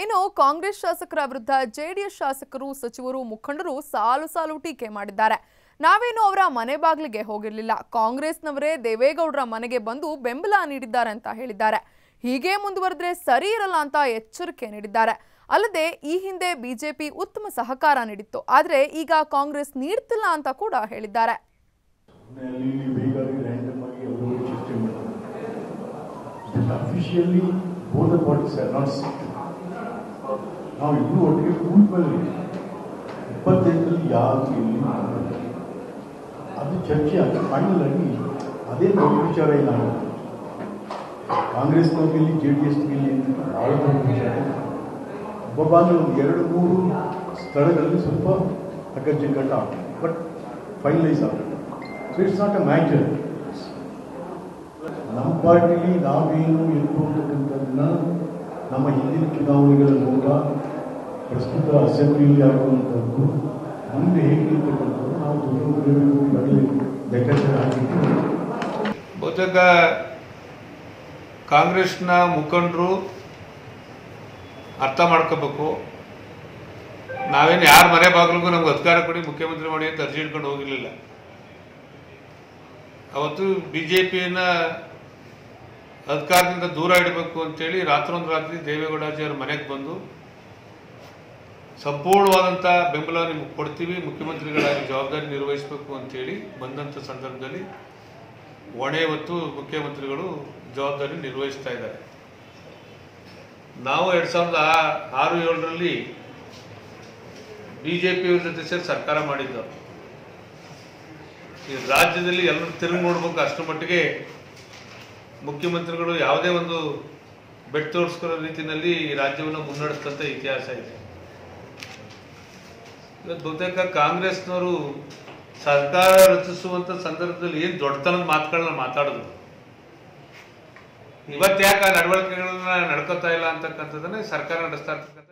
ಇನ್ನು ಕಾಂಗ್ರೆಸ್ ಶಾಸಕರ ವಿರುದ್ಧ ಜೆಡಿಎಸ್ ಶಾಸಕರು ಸಚಿವರು ಮುಖಂಡರು ಸಾಲು ಸಾಲು ಟೀಕೆ ಮಾಡಿದ್ದಾರೆ. ನಾವೇನು ಅವರ ಮನೆ ಬಾಗಿಲಿಗೆ ಹೋಗಿರಲಿಲ್ಲ, ಕಾಂಗ್ರೆಸ್ನವರೇ ದೇವೇಗೌಡರ ಮನೆಗೆ ಬಂದು ಬೆಂಬಲ ನೀಡಿದ್ದಾರೆ ಅಂತ ಹೇಳಿದ್ದಾರೆ. ಹೀಗೆ ಮುಂದುವರೆದ್ರೆ ಸರಿ ಇರಲ್ಲ ಅಂತ ಎಚ್ಚರಿಕೆ ನೀಡಿದ್ದಾರೆ. ಅಲ್ಲದೆ ಈ ಹಿಂದೆ ಬಿಜೆಪಿ ಉತ್ತಮ ಸಹಕಾರ ನೀಡಿತ್ತು, ಆದರೆ ಈಗ ಕಾಂಗ್ರೆಸ್ ನೀಡ್ತಿಲ್ಲ ಅಂತ ಕೂಡ ಹೇಳಿದ್ದಾರೆ. ನಾವು ಇನ್ನೂ ಒಟ್ಟಿಗೆ ಕೂತ್ಕೊಳ್ಳಿ 28ರಲ್ಲಿ ಯಾರು ಇಲ್ಲಿ ಅದು ಚರ್ಚೆ ಆಗಿ ಫೈನಲ್ ಆಗಿ ಅದೇ ದೊಡ್ಡ ವಿಚಾರ ಇಲ್ಲ. ಕಾಂಗ್ರೆಸ್ನವ್ರಿಗೆ JDSಗೆ ಭಾಳ ದೊಡ್ಡ ವಿಚಾರ. ಒಬ್ಬ ಒಂದು 2-3 ಸ್ಥಳಗಳಲ್ಲಿ ಸ್ವಲ್ಪ ಅಗ್ಗಜಗ್ಗಾಟ ಆಗ್ತದೆ, ಬಟ್ ಫೈನಲೈಸ್ ಆಗ್ತದೆ. So it's not a matter. ನಮ್ಮ ಪಾರ್ಟಿಲಿ ನಾವೇನು ಎನ್ನುವಂತಕ್ಕಂಥದ್ದನ್ನ ನಮ್ಮ ಹಿಂದಿನ ಚುನಾವಣೆಗಳ ನೋಡ, ಪ್ರಸ್ತುತ ಅಸೆಂಬ್ಲಿಯಲ್ಲಿ ಆಗುವಂಥದ್ದು, ಮುಂದೆ ಹೇಗಿರ್ತಕ್ಕಂಥದ್ದು ನಾವು ಲೆಕ್ಕಾಚಾರ ಹಾಕಿದ್ದೀವಿ. ಬಹುತೇಕ ಕಾಂಗ್ರೆಸ್ನ ಮುಖಂಡರು ಅರ್ಥ ಮಾಡ್ಕೋಬೇಕು. ನಾವೇನು ಯಾರ ಮನೆ ಬಾಗಿಲಿಗೂ ನಮ್ಗೆ ಅಧಿಕಾರ ಕೊಡಿ, ಮುಖ್ಯಮಂತ್ರಿ ಮಾಡಿ ಅಂತ ಅರ್ಜಿ ಇಟ್ಕೊಂಡು ಹೋಗಿರಲಿಲ್ಲ. ಅವತ್ತು BJPನ ಅಧಿಕಾರದಿಂದ ದೂರ ಇಡಬೇಕು ಅಂತೇಳಿ ರಾತ್ರೋಂದು ರಾತ್ರಿ ದೇವೇಗೌಡಾಜಿಯವರ ಮನೆಗೆ ಬಂದು ಸಂಪೂರ್ಣವಾದಂಥ ಬೆಂಬಲ ನಿಮಗೆ ಕೊಡ್ತೀವಿ, ಮುಖ್ಯಮಂತ್ರಿಗಳಾಗಿ ಜವಾಬ್ದಾರಿ ನಿರ್ವಹಿಸಬೇಕು ಅಂತೇಳಿ ಬಂದಂಥ ಸಂದರ್ಭದಲ್ಲಿ ಹೊಣೆ ಹೊತ್ತು ಮುಖ್ಯಮಂತ್ರಿಗಳು ಜವಾಬ್ದಾರಿ ನಿರ್ವಹಿಸ್ತಾ ಇದ್ದಾರೆ. ನಾವು 2006-07ರಲ್ಲಿ BJP ಜೊತೆ ಸೇರಿ ಸರ್ಕಾರ ಮಾಡಿದ್ದು. ಈ ರಾಜ್ಯದಲ್ಲಿ ಎಲ್ಲರೂ ತಿರುಗಿ ನೋಡ್ಬೇಕು, ಅಷ್ಟರ ಮಟ್ಟಿಗೆ ಮುಖ್ಯಮಂತ್ರಿಗಳು ಯಾವುದೇ ಒಂದು ಬೆಟ್ಟು ತೋರಿಸ್ಕೊಳ್ಳೋ ರೀತಿಯಲ್ಲಿ ಈ ರಾಜ್ಯವನ್ನು ಮುನ್ನಡೆಸ್ತಂತ ಇತಿಹಾಸ ಇದೆ. ಇವತ್ತು ಬಹುತೇಕ ಕಾಂಗ್ರೆಸ್ನವರು ಸರ್ಕಾರ ರಚಿಸುವಂತ ಸಂದರ್ಭದಲ್ಲಿ ಏನು ದೊಡ್ಡತನದ ಮಾತುಗಳನ್ನ ಮಾತಾಡೋದು, ಇವತ್ತು ಯಾಕೆ ಆ ನಡವಳಿಕೆಗಳನ್ನ ನಡ್ಕೋತಾ ಇಲ್ಲ ಅಂತಕ್ಕಂಥದ್ದನ್ನೇ ಸರ್ಕಾರ ನಡೆಸ್ತಾ ಇರ್ತಕ್ಕಂಥ